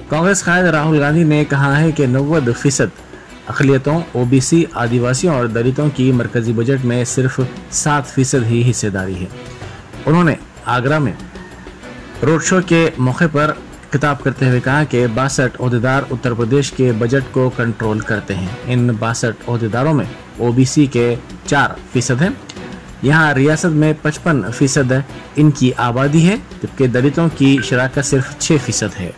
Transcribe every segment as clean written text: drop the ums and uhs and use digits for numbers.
कांग्रेस कायद राहुल गांधी ने कहा है कि 90% अक़लियतों, ओबीसी, आदिवासियों और दलितों की मरकजी बजट में सिर्फ 7% ही हिस्सेदारी है। उन्होंने आगरा में रोड शो के मौके पर खिताब करते हुए कहा कि 62 ओहदेदार उत्तर प्रदेश के बजट को कंट्रोल करते हैं। इन 62 ओहदेदारों में ओबीसी के 4% हैं। यहाँ रियासत में 55% इनकी आबादी है, जबकि दलितों की शराकत सिर्फ 6% है।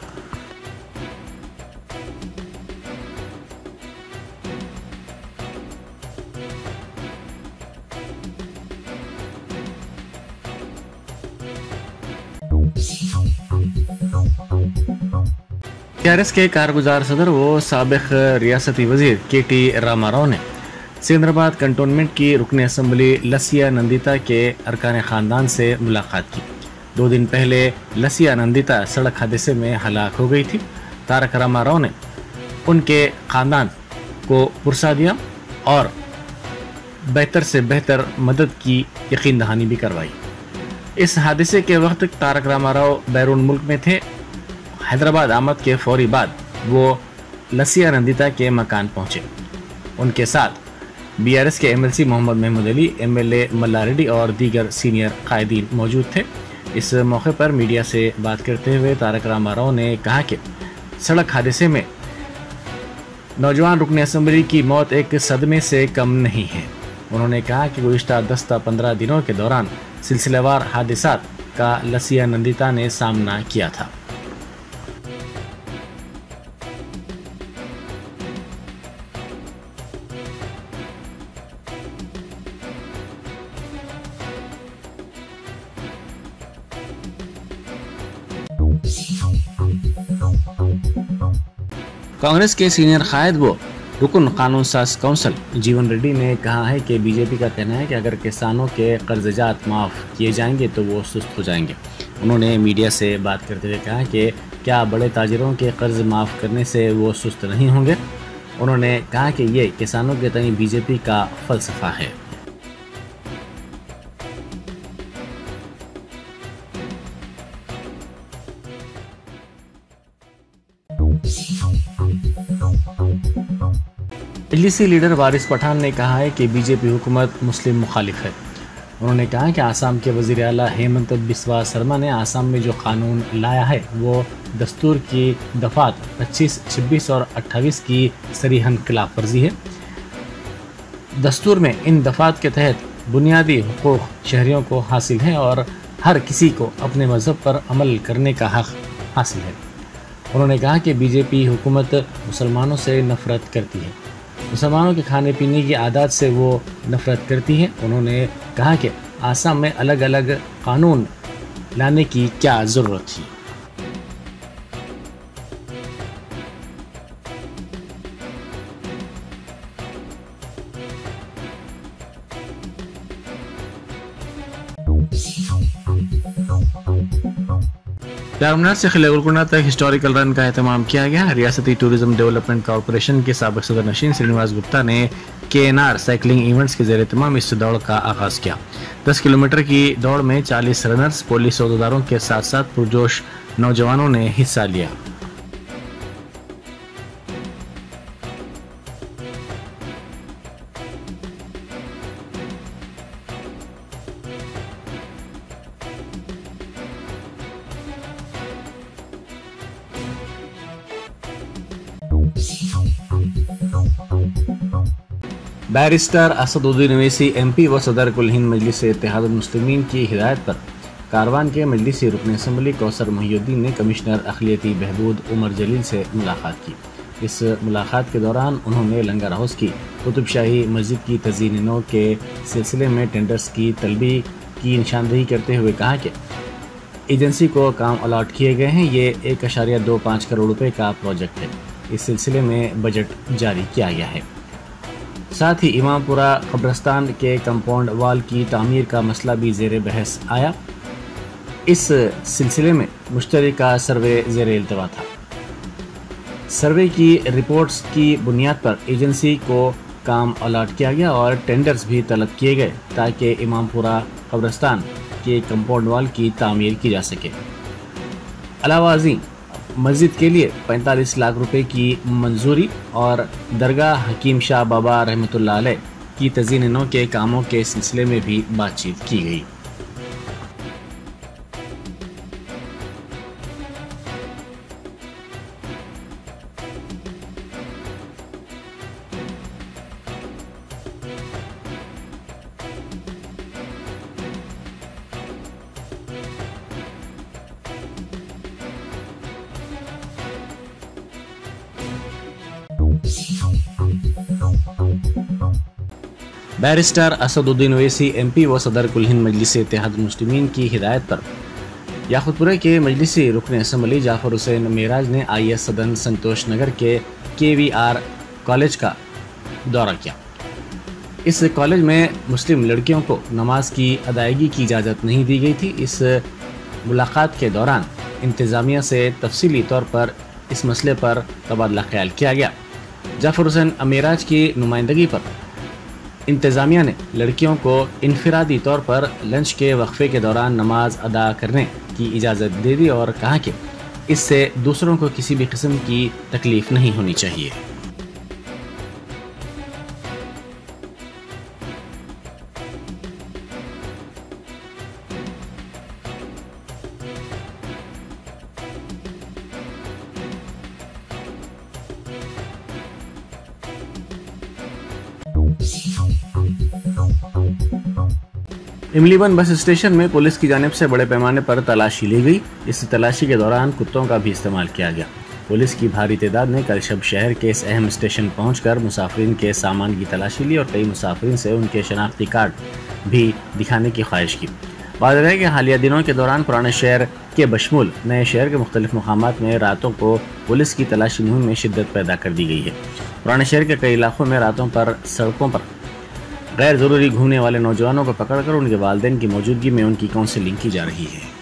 टीआरएस के कारगुजार सदर व साबिक रियासती वजीर केटी रामाराव ने सिकंदराबाद कंटोनमेंट की रुकन असम्बली लसिया नंदिता के अरकान ख़ानदान से मुलाकात की। 2 दिन पहले लसिया नंदिता सड़क हादसे में हलाक हो गई थी। तारक रामाराव ने उनके ख़ानदान को पुरसा दिया और बेहतर से बेहतर मदद की यकीन दहानी भी करवाई। इस हादसे के वक्त तारक रामाराव बैरून मुल्क में थे। हैदराबाद आमद के फौरी बाद वो लसिया नंदिता के मकान पहुंचे। उनके साथ बीआरएस के एमएलसी मोहम्मद महमूद अली, एमएलए मल्ला रेड्डी और दीगर सीनियर कायदीन मौजूद थे। इस मौके पर मीडिया से बात करते हुए तारक रामाराव ने कहा कि सड़क हादसे में नौजवान रुकन असम्बली की मौत एक सदमे से कम नहीं है। उन्होंने कहा कि गुज़िश्ता 10-15 दिनों के दौरान सिलसिलेवार हादसात का लसिया नंदिता ने सामना किया था। कांग्रेस के सीनियर कायद व रुकन कानून साज काउंसिल जीवन रेड्डी ने कहा है कि बीजेपी का कहना है कि अगर किसानों के कर्जजात माफ़ किए जाएंगे तो वो सुस्त हो जाएंगे। उन्होंने मीडिया से बात करते हुए कहा कि क्या बड़े ताजिरों के कर्ज माफ़ करने से वो सुस्त नहीं होंगे। उन्होंने कहा कि ये किसानों के तय बीजेपी का फलसफा है। मजलिसी लीडर वारिस पठान ने कहा है कि बीजेपी हुकूमत मुस्लिम मुखालिफ है। उन्होंने कहा कि आसाम के वज़ीर आला हेमंत बिस्वा शर्मा ने आसाम में जो कानून लाया है वो दस्तूर की दफ़ात 25, 26 और 28 की सरीहन खिलाफ वर्जी है। दस्तूर में इन दफ़ात के तहत बुनियादी हुकूक शहरियों को हासिल है और हर किसी को अपने मज़हब पर अमल करने का हक़ हासिल है। उन्होंने कहा कि बीजेपी हुकूमत मुसलमानों से नफ़रत करती है, मुसलमानों के खाने पीने की आदत से वो नफ़रत करती है। उन्होंने कहा कि आसाम में अलग अलग कानून लाने की क्या ज़रूरत थी। चारमीनार से किले गोलकुंडा तक हिस्टोरिकल रन का एहतमाम किया गया। रियासती टूरिज्म डेवलपमेंट कॉरपोरेशन के साबिक सदर नशीन श्रीनिवास गुप्ता ने केएनआर साइकिलिंग इवेंट्स के ज़ेर एहतमाम इस दौड़ का आगाज़ किया। 10 किलोमीटर की दौड़ में 40 रनर्स, पुलिस अहदेदारों के साथ साथ पुरजोश नौजवानों ने हिस्सा लिया। बैरिस्टर असदुद्दीन ओवैसी एमपी व सदर कुल हिंद मजलिस इत्तेहादुल मुस्लिमीन की हिदायत पर कारवान के मजलिसी रुकन असम्बली कौसर मुहियुद्दीन ने कमिश्नर अखिलियती बहबूद उमर जलील से मुलाकात की। इस मुलाकात के दौरान उन्होंने लंगर हाउस की कुतुब शाही मस्जिद की तज़ीन नौ के सिलसिले में टेंडर्स की तलबी की निशानदेही करते हुए कहा कि एजेंसी को काम अलॉट किए गए हैं। ये 1.25 करोड़ रुपए का प्रोजेक्ट है। इस सिलसिले में बजट जारी किया गया है। साथ ही इमामपुरा कब्रस्तान के कंपाउंड वाल की तामीर का मसला भी ज़ेर बहस आया। इस सिलसिले में मुश्तरका सर्वे ज़ेर इल्तवा था। सर्वे की रिपोर्ट्स की बुनियाद पर एजेंसी को काम अलॉट किया गया और टेंडर्स भी तलब किए गए ताकि इमामपुरा कब्रस्तान के कंपाउंड वॉल की तामीर की जा सके। अलावाजी मस्जिद के लिए 45 लाख रुपए की मंजूरी और दरगाह हकीम शाह बाबा रहमतुल्लाह अलैह की तज़ीन के कामों के सिलसिले में भी बातचीत की गई। बैरिस्टर असदुद्दीन ओवैसी MP व सदर कुल हिंद मजलिस इत्तेहाद मुस्लिमीन की हिदायत पर याकुतपुरा के मजलिसी रुकन असम्बली जाफर हुसैन मेराज ने IS सदन संतोष नगर के KVR कॉलेज का दौरा किया। इस कॉलेज में मुस्लिम लड़कियों को नमाज की अदायगी की इजाज़त नहीं दी गई थी। इस मुलाकात के दौरान इंतज़ामिया से तफसीली तौर पर इस मसले पर तबादला ख्याल किया गया। जाफर हुसैन मेराज की नुमाइंदगी पर इंतज़ामिया ने लड़कियों को इनफरादी तौर पर लंच के वक्फे के दौरान नमाज अदा करने की इजाज़त दे दी और कहा कि इससे दूसरों को किसी भी किस्म की तकलीफ नहीं होनी चाहिए। इमलीबन बस स्टेशन में पुलिस की जानिब से बड़े पैमाने पर तलाशी ली गई। इस तलाशी के दौरान कुत्तों का भी इस्तेमाल किया गया। पुलिस की भारी तादाद ने कल शब शहर के इस अहम स्टेशन पहुंचकर मुसाफिरीन के सामान की तलाशी ली और कई मुसाफिरीन से उनके शनाख्ती कार्ड भी दिखाने की ख्वाहिश की। वाज़ेह है कि हालिया दिनों के दौरान पुराने शहर के बशमूल नए शहर के मुख्तलिफ मकामात में रातों को पुलिस की तलाशी मुहिम में शिद्दत पैदा कर दी गई है। पुराने शहर के कई इलाकों में रातों पर सड़कों पर गैर ज़रूरी घूमने वाले नौजवानों को पकड़कर उनके वालिदैन की मौजूदगी में उनकी काउंसलिंग की जा रही है।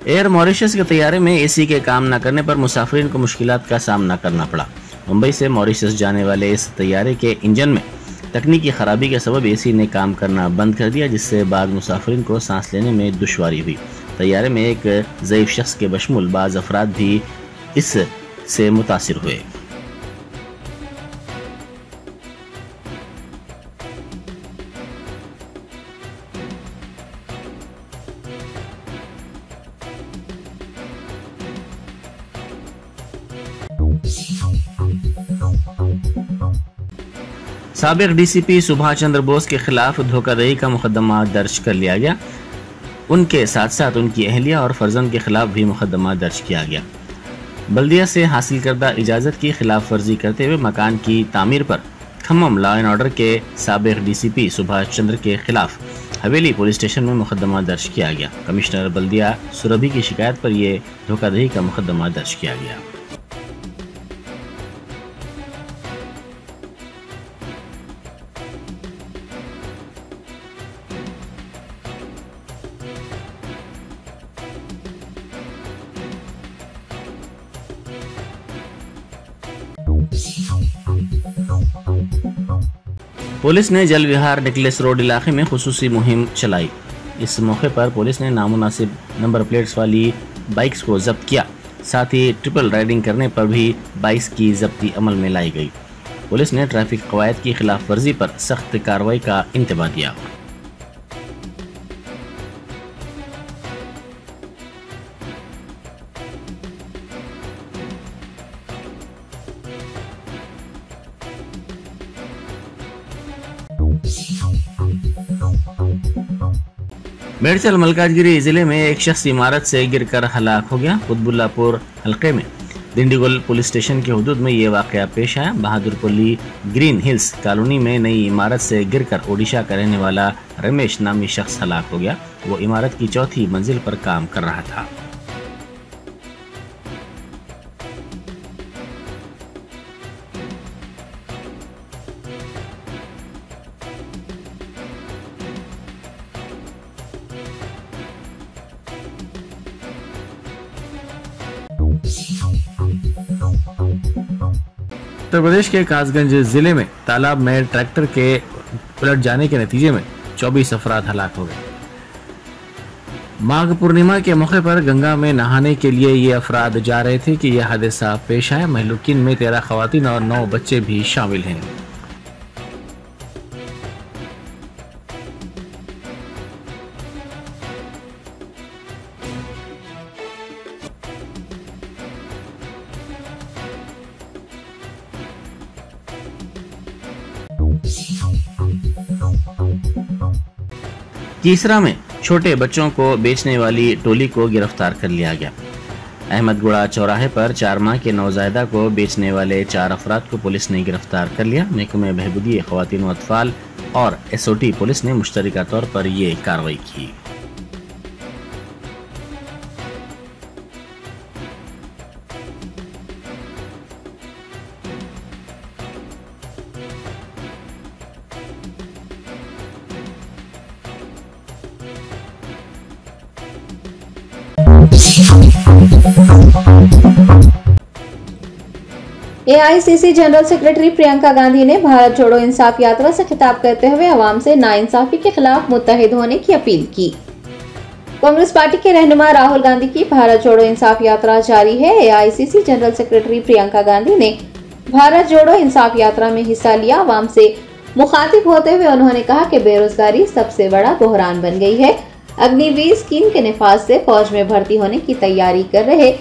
एयर मॉरिशस के तैयारे में AC के काम न करने पर मुसाफिरीन को मुश्किलात का सामना करना पड़ा। मुंबई से मॉरिशस जाने वाले इस तैयारे के इंजन में तकनीकी खराबी के सबब AC ने काम करना बंद कर दिया, जिससे बाद मुसाफिरीन को सांस लेने में दुश्वारी हुई। तैयारे में एक ज़ईफ शख्स के बशमूल बाज़ अफराद भी इससे मुतासिर हुए। साबिक DCP सुभाष चंद्र बोस के खिलाफ धोखाधड़ी का मुकदमा दर्ज कर लिया गया। उनके साथ साथ उनकी अहलिया और फर्जंद के खिलाफ भी मुकदमा दर्ज किया गया। बल्दिया से हासिल करदा इजाज़त की खिलाफ वर्जी करते हुए मकान की तामीर पर खम्मम लॉ एंड ऑर्डर के साबिक DCP सुभाष चंद्र के खिलाफ हवेली पुलिस स्टेशन में मुकदमा दर्ज किया गया। कमिश्नर बल्दिया सुरभि की शिकायत पर यह धोखाधड़ी का मुकदमा दर्ज किया गया। पुलिस ने जल विहार नेकलेस रोड इलाके में खुसूसी मुहिम चलाई। इस मौके पर पुलिस ने नामुनासिब नंबर प्लेट्स वाली बाइक्स को जब्त किया। साथ ही ट्रिपल राइडिंग करने पर भी बाइक्स की जब्ती अमल में लाई गई। पुलिस ने ट्रैफिक कवायद की खिलाफ वर्जी पर सख्त कार्रवाई का इंतबाह दिया। मेडचल मलकाजगिरी जिले में एक शख्स इमारत से गिरकर हलाक हो गया। कुतबुल्लापुर हल्के में दिंडीगुल पुलिस स्टेशन के हुदूद में ये वाकया पेश आया। बहादुरपल्ली ग्रीन हिल्स कॉलोनी में नई इमारत से गिरकर ओडिशा का रहने वाला रमेश नामी शख्स हलाक हो गया। वो इमारत की चौथी मंजिल पर काम कर रहा था। उत्तर प्रदेश के कासगंज जिले में तालाब में ट्रैक्टर के उलट जाने के नतीजे में 24 अफराद हलाक हो गए। माघ पूर्णिमा के मौके पर गंगा में नहाने के लिए ये अफराद जा रहे थे कि यह हादसा पेश आया। महलूकीन में 13 खवातीन और 9 बच्चे भी शामिल हैं। तीसरा में छोटे बच्चों को बेचने वाली टोली को गिरफ्तार कर लिया गया। अहमदगुड़ा चौराहे पर 4 माह के नौजायदा को बेचने वाले 4 अफराद को पुलिस ने गिरफ्तार कर लिया। महकमे बहबूदी ख्वातीन व अतफाल और SOT पुलिस ने मुश्तरका तौर पर ये कार्रवाई की। AICC general secretary Priyanka Gandhi ने भारत जोड़ो इंसाफ यात्रा से खिताब करते हुए अवाम से नाइंसाफी के खिलाफ मुत्तहिद होने की अपील की। कांग्रेस पार्टी के रहनुमा राहुल गांधी की भारत जोड़ो इंसाफ यात्रा जारी है। AICC general secretary Priyanka Gandhi ने भारत जोड़ो इंसाफ यात्रा में हिस्सा लिया। अवाम से मुखातिब होते हुए उन्होंने कहा कि बेरोजगारी सबसे बड़ा बहरान बन गई है। अग्निवीर स्कीम के निफाज से फौज में भर्ती होने की तैयारी कर रहे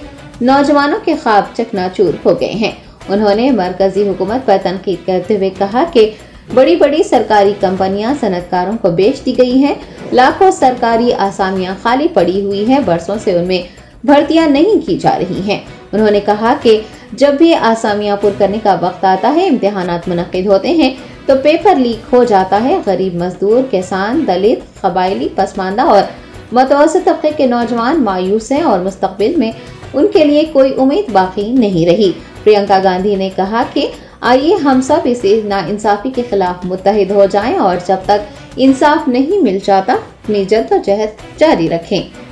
नौजवानों के ख्वाब चकनाचूर हो गए हैं। उन्होंने मरकजी हुकूमत पर तनकीद करते हुए कहा कि बड़ी बड़ी सरकारी कंपनियां सनतकारों को बेच दी गई हैं। लाखों सरकारी आसामियां खाली पड़ी हुई हैं। बरसों से उनमें भर्तियां नहीं की जा रही हैं। उन्होंने कहा कि जब भी आसामियां पुर करने का वक्त आता है, इम्तिहानात मुनक्किद होते हैं तो पेपर लीक हो जाता है। गरीब मजदूर, किसान, दलित, कबायली, पसमानदा और मतवसत तबके के नौजवान मायूस हैं और मुस्तकबिल में उनके लिए कोई उम्मीद बाकी नहीं रही। प्रियंका गांधी ने कहा कि आइए हम सब इसे नाइंसाफी के खिलाफ मुत्तहिद हो जाएं और जब तक इंसाफ नहीं मिल जाता अपनी जद्दोजहद जारी रखें।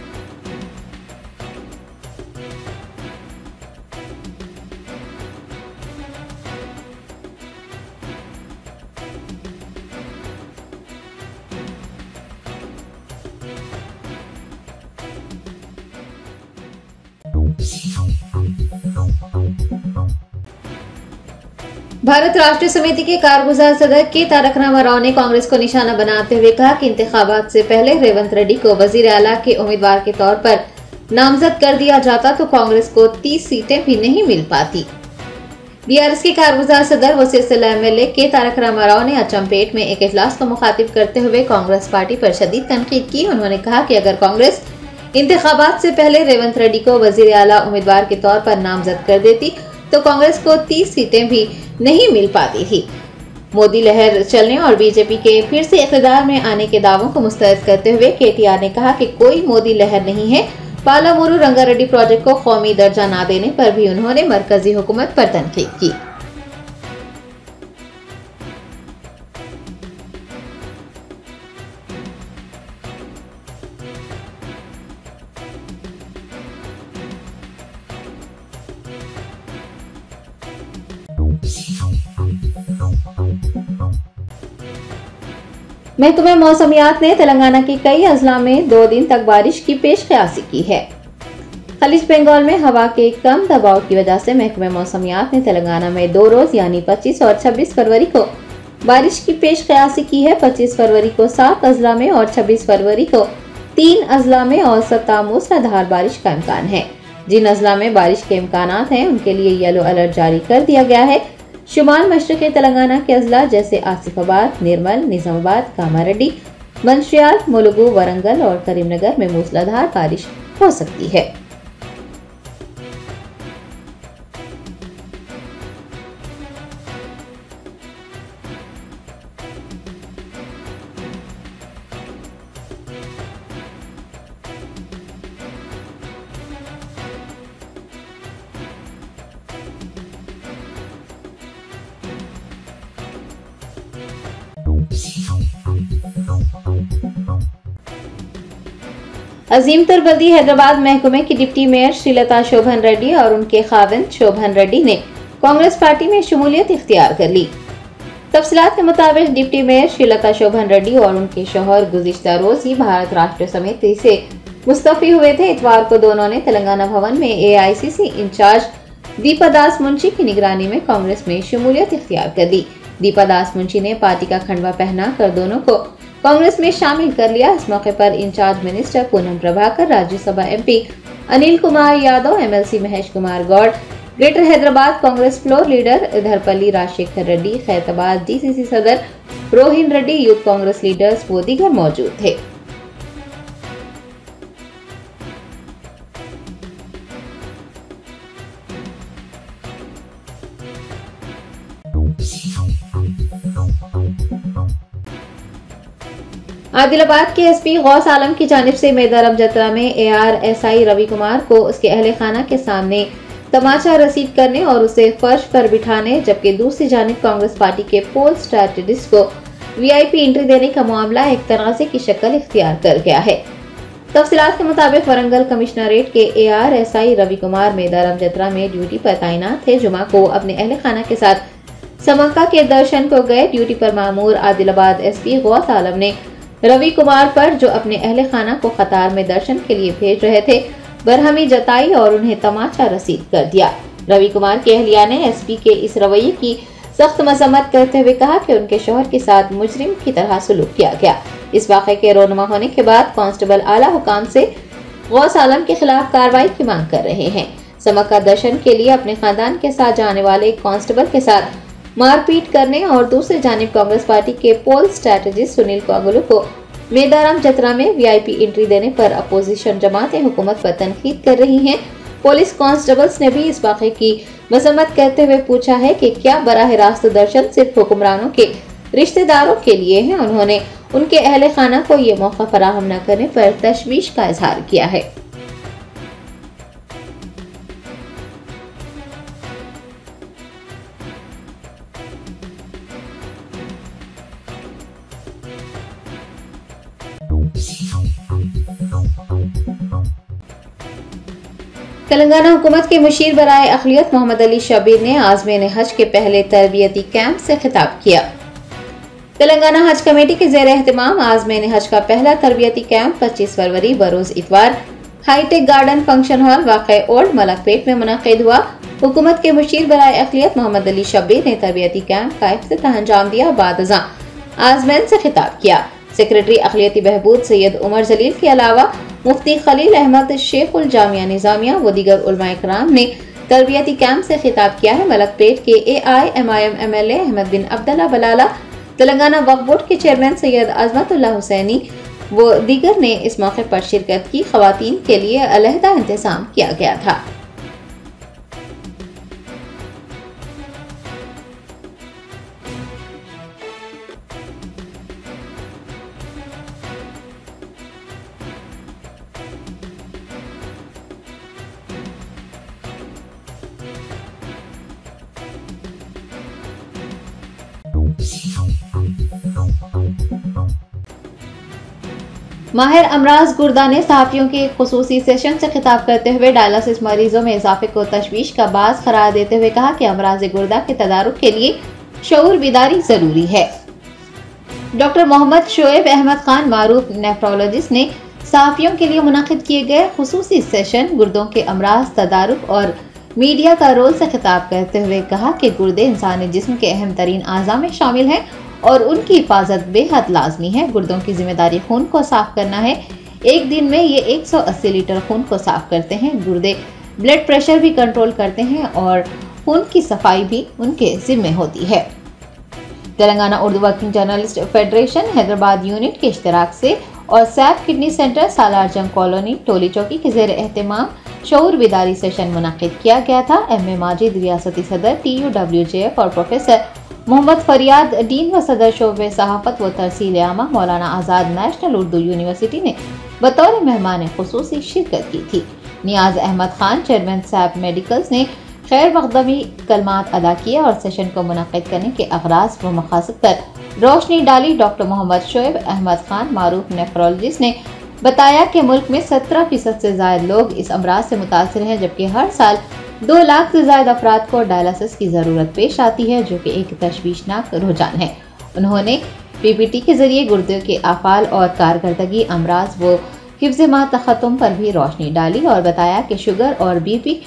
भारत राष्ट्रीय समिति के कारगुजार सदर के तारक रामाराव ने कांग्रेस को निशाना बनाते हुए कहा कि इंतखाबात से पहले रेवंत रेड्डी को वजीर आला के उम्मीदवार के तौर पर नामजद कर दिया जाता तो कांग्रेस को 30 सीटें भी नहीं मिल पाती। BRS के कारगुजार सदर व सिलसिला MLA के तारक रामाराव ने अचमपेट में एक इजलास को मुखातिब करते हुए कांग्रेस पार्टी पर शदीद तनकीद की। उन्होंने कहा कि अगर कांग्रेस इंतखाबात से पहले रेवंत रेड्डी को वजीर आला उम्मीदवार के तौर पर नामजद कर देती तो कांग्रेस को 30 सीटें भी नहीं मिल पाती थी। मोदी लहर चलने और बीजेपी के फिर से इक़्तिदार में आने के दावों को मुस्तरद करते हुए KTR ने कहा कि कोई मोदी लहर नहीं है। पालामुरू रंगारेड्डी प्रोजेक्ट को कौमी दर्जा न देने पर भी उन्होंने मरकजी हुकूमत पर तनकीद की। महकमे मौसमियात ने तेलंगाना के कई अजला में 2 दिन तक बारिश की पेशकयासी की है। खलीज बंगाल में हवा के कम दबाव की वजह से महकमे मौसमियात ने तेलंगाना में 2 रोज यानी 25 और 26 फरवरी को बारिश की पेशकयासी की है। 25 फरवरी को 7 अजला में और 26 फरवरी को 3 अजला में औसत मूसलाधार बारिश का इम्कान है। जिन अजला में बारिश के इम्कानात हैं उनके लिए येलो अलर्ट जारी कर दिया गया है। शुमाल मशरक़ी तेलंगाना के अजला जैसे आसिफाबाद, निर्मल, निजामाबाद, कामारेड्डी, मंशियाल, मुलुगु, वरंगल और करीमनगर में मूसलाधार बारिश हो सकती है। अजीम तरबल्दी हैदराबाद महकमे की डिप्टी मेयर श्रीलता शोभन रेड्डी और उनके खाविंद शोभन रेड्डी ने कांग्रेस पार्टी में शमूलियत इख्तियार कर ली। तफसीलात के मुताबिक डिप्टी मेयर श्रीलता शोभन रेड्डी और उनके शौहर गुज़िश्ता रोज ही भारत राष्ट्र समिति से मुस्तफी हुए थे। इतवार को दोनों ने तेलंगाना भवन में AICC इंचार्ज दीपा दास मुंशी की निगरानी में कांग्रेस में शमूलियत इख्तियार कर ली। दीपा दास मुंशी ने पार्टी का खंडवा पहना कर दोनों को कांग्रेस में शामिल कर लिया। इस मौके पर incharge minister Poonam Prabhakar, Rajya Sabha MP Anil Kumar Yadav, MLC Mahesh Kumar Goud, greater Hyderabad Congress floor leader Dharpalli Rajashekar Reddy, Khairatabad DCC सदर रोहिन रेड्डी, यूथ कांग्रेस लीडर्स व दीगर मौजूद थे। आदिलाबाद के SP गौस आलम की जानिब से मैदारम जतरा में ARSI रवि कुमार को उसके अहले खाना के सामने तमाचा रसीद करने और उसे फर्श पर बिठाने, जबकि दूसरी जानिब कांग्रेस पार्टी के पोल स्ट्रैटेजिस्ट को VIP एंट्री देने का मामला एक तनाज़े की शक्ल इख्तियार कर गया है। तफसीलात के मुताबिक वरंगल कमिश्नरेट के ARSI रवि कुमार मैदारम जतरा में ड्यूटी पर तैनात थे। जुमा को अपने अहले खाना के साथ समक्का के दर्शन को गए। ड्यूटी पर मामूर आदिलाबाद SP गौस आलम ने रवि कुमार पर, जो अपने अहले खाना को कतार में दर्शन के लिए भेज रहे थे, बरहमी जताई और उन्हें तमाचा रसीद कर दिया। रवि कुमार की अहलिया ने SP के इस रवैये की सख्त मजम्मत करते हुए कहा कि उनके शौहर के साथ मुजरिम की तरह सलूक किया गया। इस वाक़े के रोनमा होने के बाद कांस्टेबल आला हुकाम से गौस आलम के खिलाफ कार्रवाई की मांग कर रहे हैं। समक्का दर्शन के लिए अपने खानदान के साथ जाने वाले एक कांस्टेबल के साथ मारपीट करने और दूसरी जानिब कांग्रेस पार्टी के पोल स्ट्रैटेजिस्ट सुनील कांगुलू को मैदारम जतरा में VIP एंट्री देने पर अपोजिशन जमातें हुकूमत पर तनकीद कर रही हैं। पुलिस कांस्टेबल्स ने भी इस वाक़े की मजम्मत करते हुए पूछा है कि क्या बराह रास्त दर्शन सिर्फ हुक्मरानों के रिश्तेदारों के लिए है। उन्होंने उनके अहले खाना को ये मौका फराहम न करने पर तशवीश का इजहार किया है। तेलंगाना हुकूमत के मुशीर बराए अक़लियत मोहम्मद अली शबीर ने आज़मीन हज के पहले तरबियती कैंप से खिताब किया। तेलंगाना हज कमेटी के ज़ेर एहतमाम आज़मीन हज का पहला तरबियती कैंप 25 फरवरी बरोज़ इतवार हाईटेक गार्डन फंक्शन हॉल वाक़े ओल्ड मलकपेट में मुनक़िद हुआ। हुकूमत के मुशीर बराए अक़लियत मोहम्मद अली शबीर ने तरबियती कैंप का इफ्तिताह अंजाम दिया। बाद अज़ां आज़मैन से खिताब किया। सेक्रेटरी अक़लियती बहबूद सैयद उमर जलील के अलावा मुफ्ती खलील अहमद, शेखुल जामिया निज़ामिया व दीगर उलमा इकराम ने तरबियती कैंप से खिताब किया है। मलकपेट के AIMIM MLA अहमद बिन अब्दुल्ला बलाला, तेलंगाना वक्फ बोर्ड के चेयरमैन सैयद अज़मतुल्लाह हुसैनी व दीगर ने इस मौके पर शिरकत की। ख़वातीन के लिए अलहदा इंतज़ाम किया गया था। माहिर अमराज गुर्दा ने सहाफ़ियों के खुसूसी सेशन से खिताब करते हुए डायलिसिस मरीजों में इजाफे को तशवीश का बास करार देते हुए कहा कि अमराज गुर्दा के तदारुक के लिए शऊर बेदारी जरूरी है। डॉक्टर मोहम्मद शोएब अहमद खान, मारूफ नेफ्रोलॉजिस्ट, ने सहाफ़ियों के लिए मुनाकिद किए गए खुसूसी सेशन गुर्दों के अमराज, तदारुक और मीडिया का रोल से खिताब करते हुए कहा कि गुर्दे इंसानी जिस्म के अहम तरीन आज़ा में शामिल हैं और उनकी हिफाजत बेहद लाजमी है। गुर्दों की जिम्मेदारी खून को साफ करना है। एक दिन में ये 180 लीटर खून को साफ करते हैं। गुर्दे ब्लड प्रेशर भी कंट्रोल करते हैं और खून की सफाई भी उनके जिम्मे होती है। Telangana Urdu working journalist federation Hyderabad unit के इश्तराक से और सैफ किडनी सेंटर सालार जंग कॉलोनी टोली चौकी के ज़ेर एहतमाम शऊर बेदारी सेशन मुनाकिद किया गया था। MA माजिद रियासती सदर TUWJF और प्रोफेसर मोहम्मद फरियाद डीन व सदर शोबे सहाफ़त व तरसील आमा मौलाना आज़ाद नेशनल उर्दू यूनिवर्सिटी ने बतौर मेहमान खुसूसी शिरकत की थी। नियाज अहमद खान, चेयरमैन सैप मेडिकल्स, ने खैर मक़दमी कलमात अदा किए और सेशन को मुनक़िद करने के अग़राज़ व मक़ासद पर रोशनी डाली। डॉक्टर मोहम्मद शोएब अहमद खान, मारूफ नेफ्रोलॉजिस्ट, ने बताया कि मुल्क में 17% से ज़ायद लोग इस अमराज से मुतासिर हैं, जबकि हर साल 2 लाख से ज्यादा अफराद को डायलिसिस की जरूरत पेश आती है, जो कि एक तशवीशनाक रुझान है। उन्होंने पीपीटी के जरिए गुर्दे के आफाल और कारकर्दगी, अमराज व हिफ्ज़-ए-मा तख़त्तुम पर भी रोशनी डाली और बताया कि शुगर और बीपी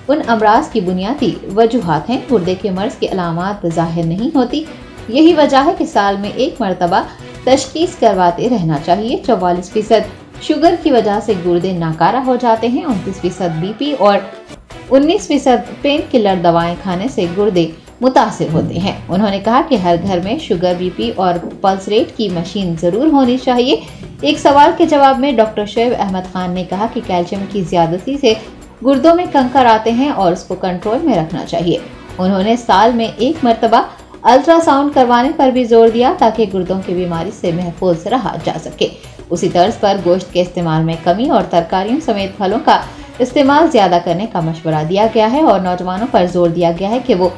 उन अमराज की बुनियादी वजूहात हैं। गुर्दे के मर्ज की अलामात ज़ाहिर नहीं होती, यही वजह है कि साल में 1 मरतबा तशखीस करवाते रहना चाहिए। 44% शुगर की वजह से गुर्दे नाकारा हो जाते हैं। 29% बीपी और 19% पेन किलर दवाएं खाने से गुर्दे मुतासिर होते हैं। उन्होंने कहा कि हर घर में शुगर, बीपी और पल्स रेट की मशीन जरूर होनी चाहिए। एक सवाल के जवाब में डॉक्टर शोएब अहमद खान ने कहा कि कैल्शियम की ज्यादती से गुर्दों में कंकर आते हैं और उसको कंट्रोल में रखना चाहिए। उन्होंने साल में 1 मरतबा अल्ट्रासाउंड करवाने पर भी जोर दिया ताकि गुर्दों की बीमारी से महफूज रहा जा सके। उसी तर्ज पर गोश्त के इस्तेमाल में कमी और तरकारियों समेत फलों का इस्तेमाल ज्यादा करने का मशवरा दिया गया है और नौजवानों पर जोर दिया गया है कि वो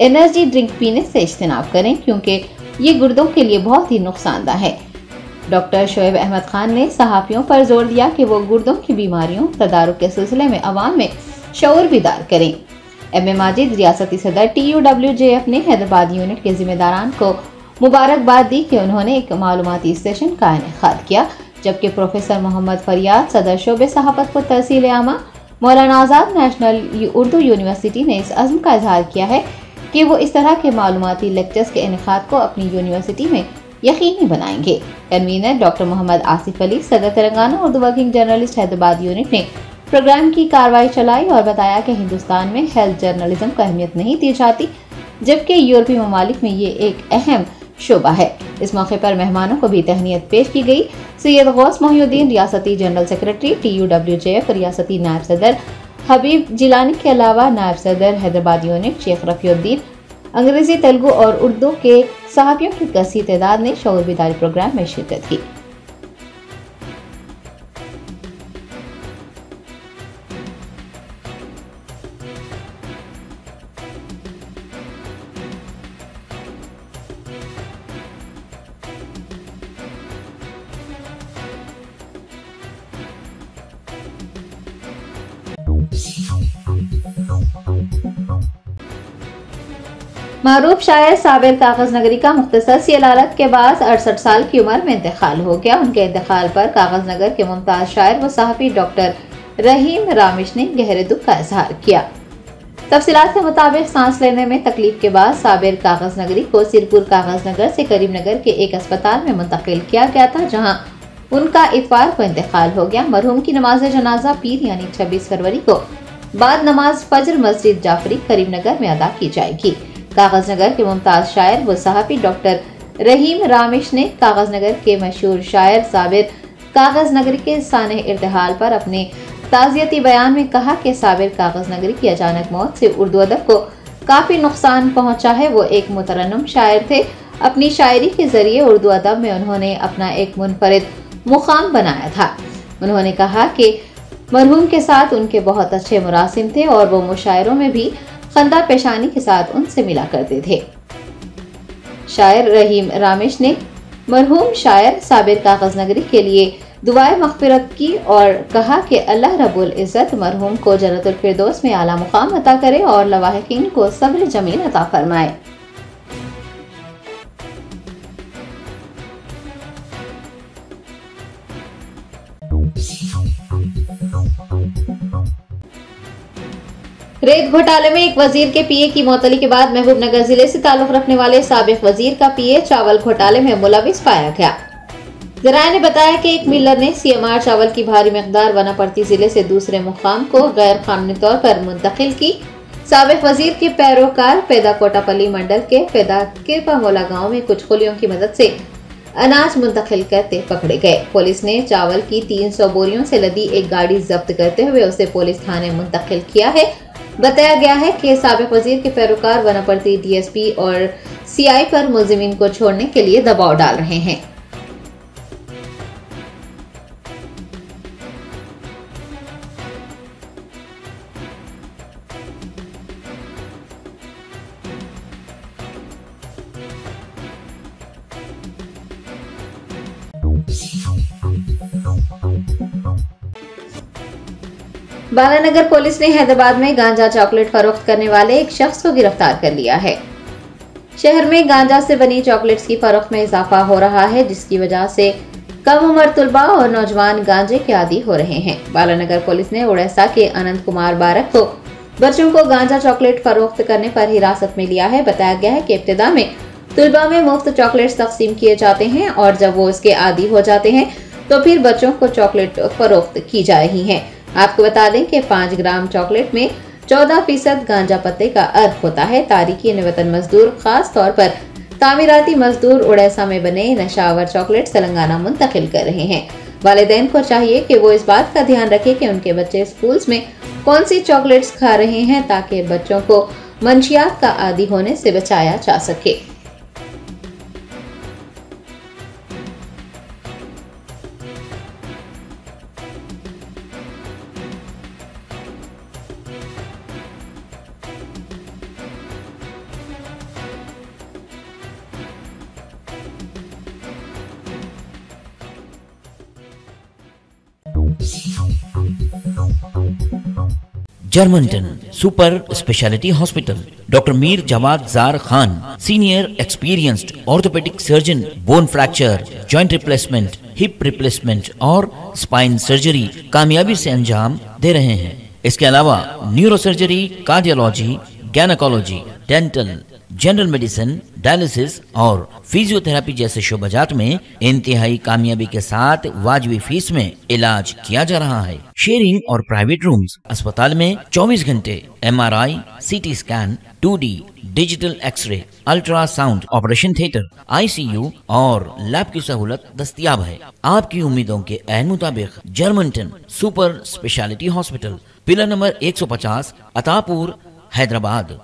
एनर्जी ड्रिंक पीने से इज्तनाब करें, क्योंकि ये गुर्दों के लिए बहुत ही नुकसानदायक है। डॉक्टर शोएब अहमद खान ने सहाफ़ियों पर जोर दिया कि वो गुर्दों की बीमारियों तदारुक के सिलसिले में अवाम में शऊर बेदार करें। एम ए माजिद रियासती सदर TUWJF ने हैदराबाद यूनिट के जिम्मेदारान को मुबारकबाद दी कि उन्होंने एक मालूमाती स्टेशन का इनेकाद किया, जबकि प्रोफेसर मोहम्मद फरियाद सदर शोबे सहाफत को तरसील आमा मौलाना आज़ाद नेशनल उर्दू यूनिवर्सिटी ने इस अज़्म का इजहार किया है कि वो इस तरह के मालूमाती लेक्चर्स के इनेकाद को अपनी यूनिवर्सिटी में यकीनी बनाएंगे। कन्वीनर डॉक्टर मोहम्मद आसिफ अली सदर Telangana Urdu working journalist Hyderabad unit ने प्रोग्राम की कार्रवाई चलाई और बताया कि हिंदुस्तान में हेल्थ जर्नलिज्म को अहमियत नहीं दी जाती, जबकि यूरोपीय ममालिक में ये एक अहम शोबा है। इस मौके पर मेहमानों को भी तहनीत पेश की गई। सैयद गौस मोहिउद्दीन रियासती जनरल सेक्रेटरी TUWJF, रियासती नायब सदर हबीब जिलानी के अलावा नायब सदर हैदराबाद यूनिट शेख रफीउद्दीन, अंग्रेजी, तेलुगु और उर्दू के सहाफ़ियों की कसी तादाद ने शऊर बेदारी प्रोग्राम में शिरकत की। मरूफ शायर साबिर कागज नगरी का मुख्तसर सी अलालत के बाद 68 साल की उम्र में इंतकाल हो गया। उनके इंतकाल पर कागज नगर के मुमताज शायर व सहाफ़ी डॉक्टर रहीम रामिश ने गहरे दुख का इजहार किया। तफसीलात के मुताबिक सांस लेने में तकलीफ के बाद साबिर कागज नगरी को सिरपुर कागज नगर से करीम नगर के एक अस्पताल में मुंतकिल किया गया था, जहाँ उनका इतवार को इंतकाल हो गया। मरहूम की नमाज जनाजा पीर यानी 26 फरवरी को बाद नमाज फजर मस्जिद जाफरी करीम नगर में अदा की जाएगी। कागज नगर के मुमताज शायर व सहाफ़ी डॉक्टर रहीम रामिश ने कागज नगर के मशहूर शायर साबिर कागज नगरी के साने इर्तिहाल पर अपने ताज़ियती बयान में कहा कि साबिर कागज नगरी की अचानक मौत से उर्दू अदब को काफ़ी नुकसान पहुंचा है। वो एक मुतरन्नम शायर थे। अपनी शायरी के जरिए उर्दू अदब में उन्होंने अपना एक मुनफरिद मुकाम बनाया था। उन्होंने कहा कि मरहूम के साथ उनके बहुत अच्छे मुरासिम थे और वो मुशायरों में भी खंदा पेशानी के साथ उनसे मिला करते थे। शायर रहीम रामिश ने मरहूम शायर साबिर कागज नगरी के लिए दुआए मग़फ़िरत की और कहा कि अल्लाह रब्बुल इज़्ज़त मरहूम को जन्नतुल फिरदौस में आला मुकाम अता करे और लवाहिकीन को सब्र जमील अता फरमाए। रेत घोटाले में एक वजीर के पीए की मौतली के बाद महबूबनगर जिले से ताल्लुक रखने वाले साबिक वजीर का पीए चावल घोटाले में मुलविस पाया गया। जराये ने बताया कि एक मिलर ने CMR चावल की भारी मकदार वनापर्ती जिले से दूसरे मुकाम को गैर कानूनी तौर पर मुंतकिल की। साबिक वजीर के पैरोकार पैदा कोटापल्ली मंडल के पैदा किरपामोला गाँव में कुछ खुलियों की मदद से अनाज मुंतकिल करते पकड़े गए। पुलिस ने चावल की 300 बोरियों से लदी एक गाड़ी जब्त करते हुए उसे पुलिस थाने मुंतकिल किया है। बताया गया है कि साबिक वजीर के पैरोकार वनापर्ती DSP और CI पर मुलजिमीन को छोड़ने के लिए दबाव डाल रहे हैं। बालानगर पुलिस ने हैदराबाद में गांजा चॉकलेट फरोख्त करने वाले एक शख्स को गिरफ्तार कर लिया है। शहर में गांजा से बनी चॉकलेट्स की फरोख्त में इजाफा हो रहा है, जिसकी वजह से कम उम्र तुलबा और नौजवान गांजे के आदी हो रहे हैं। बालानगर पुलिस ने उड़ीसा के अनंत कुमार बारक को बच्चों को गांजा चॉकलेट फरोख्त करने पर हिरासत में लिया है। बताया गया है कि इब्तिदा में तुलबा में मुफ्त चॉकलेट्स तकसीम किए जाते हैं और जब वो इसके आदी हो जाते हैं तो फिर बच्चों को चॉकलेट फरोख्त की जा रही है। आपको बता दें कि 5 ग्राम चॉकलेट में 14% गांजा पत्ते का अर्क होता है। तारिकी निवतन मजदूर, खास तौर पर तामीराती मजदूर उड़ीसा में बने नशावर चॉकलेट तेलंगाना मुंतकिल कर रहे हैं। वालिदैन को चाहिए कि वो इस बात का ध्यान रखें कि उनके बच्चे स्कूल्स में कौन सी चॉकलेट्स खा रहे हैं, ताकि बच्चों को मंशियात का आदी होने से बचाया जा सके। Germanten super speciality hospital, doctor Mir Jawad Zar Khan, senior experienced orthopaedic surgeon, bone fracture, joint replacement, hip replacement और स्पाइन सर्जरी कामयाबी से अंजाम दे रहे हैं। इसके अलावा neuro surgery, cardiology, gynaecology, dental, general medicine, dialysis और फिजियोथेरेपी जैसे शोबाजात में इंतहाई कामयाबी के साथ वाजिबी फीस में इलाज किया जा रहा है। शेयरिंग और प्राइवेट रूम्स, अस्पताल में 24 घंटे MRI, CT scan, 2D digital x-ray, ultrasound, operation theatre, ICU और लैब की सहूलत दस्तयाब है। आपकी उम्मीदों के ऐन मुताबिक Germanten super speciality hospital, pillar number 150, Attapur, Hyderabad.